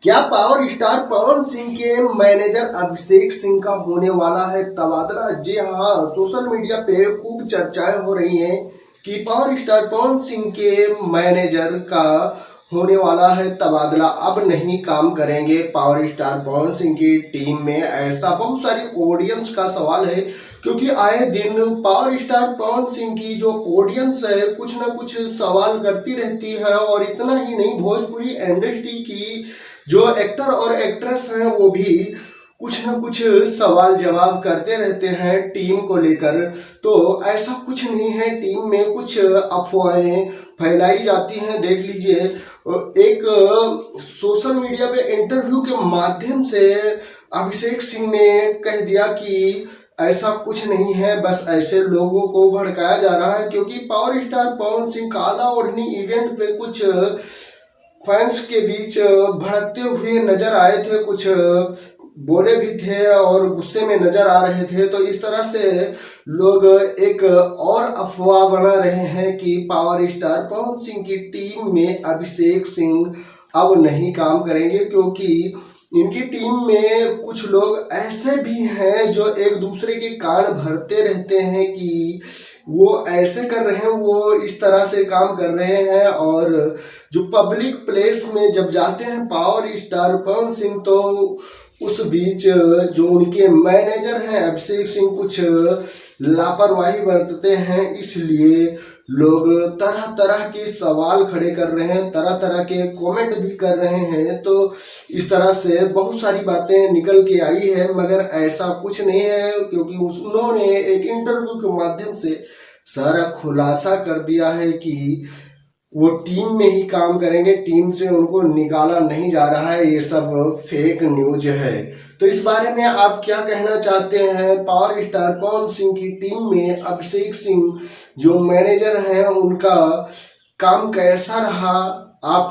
क्या power star Pawan Singh के manager Abhishek Singh का होने वाला है तबादला? जी हाँ, सोशल मीडिया पे खूब चर्चाएं हो रही हैं कि पावर स्टार पवन सिंह के मैनेजर का होने वाला है तबादला। अब नहीं काम करेंगे पावर स्टार पवन सिंह की टीम में, ऐसा बहुत सारी ऑडियंस का सवाल है। क्योंकि आए दिन पावर स्टार पवन सिंह की जो ऑडियंस है कुछ ना कुछ सवाल करती रहती है, और इतना ही नहीं, भोजपुरी इंडस्ट्री की जो एक्टर और एक्ट्रेस हैं वो भी कुछ ना कुछ सवाल जवाब करते रहते हैं टीम को लेकर। तो ऐसा कुछ नहीं है, टीम में कुछ अफवाहें फैलाई जाती हैं। देख लीजिए, एक सोशल मीडिया पे इंटरव्यू के माध्यम से अभिषेक सिंह ने कह दिया कि ऐसा कुछ नहीं है, बस ऐसे लोगों को भड़काया जा रहा है। क्योंकि पावर स्टार पवन सिंह काला ओढ़नी इवेंट पे कुछ फैंस के बीच भड़कते हुए नजर आए थे, कुछ बोले भी थे और गुस्से में नजर आ रहे थे। तो इस तरह से लोग एक और अफवाह बना रहे हैं कि पावर स्टार पवन सिंह की टीम में अभिषेक सिंह अब नहीं काम करेंगे। क्योंकि इनकी टीम में कुछ लोग ऐसे भी हैं जो एक दूसरे के कान भरते रहते हैं कि वो ऐसे कर रहे हैं, वो इस तरह से काम कर रहे हैं। और जो पब्लिक प्लेस में जब जाते हैं पावर स्टार पवन सिंह, तो उस बीच जो उनके मैनेजर हैं अभिषेक सिंह कुछ लापरवाही बरतते हैं। इसलिए लोग तरह तरह के सवाल खड़े कर रहे हैं, तरह तरह के कमेंट भी कर रहे हैं। तो इस तरह से बहुत सारी बातें निकल के आई है, मगर ऐसा कुछ नहीं है। क्योंकि उन्होंने एक इंटरव्यू के माध्यम से सारा खुलासा कर दिया है कि वो टीम में ही काम करेंगे, टीम से उनको निकाला नहीं जा रहा है। ये सब फेक न्यूज है। तो इस बारे में आप क्या कहना चाहते हैं? पावर स्टार पवन सिंह की टीम में अभिषेक सिंह जो मैनेजर हैं उनका काम कैसा रहा? आप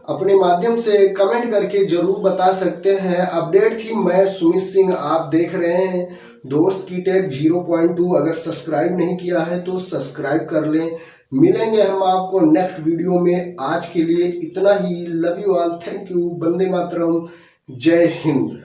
अपने माध्यम से कमेंट करके जरूर बता सकते हैं। अपडेट थी, मैं सुमित सिंह, आप देख रहे हैं दोस्त की टेक 0.2। अगर सब्सक्राइब नहीं किया है तो सब्सक्राइब कर लें। मिलेंगे हम आपको नेक्स्ट वीडियो में। आज के लिए इतना ही। Love you all, thank you, वंदे मातरम, जय हिंद।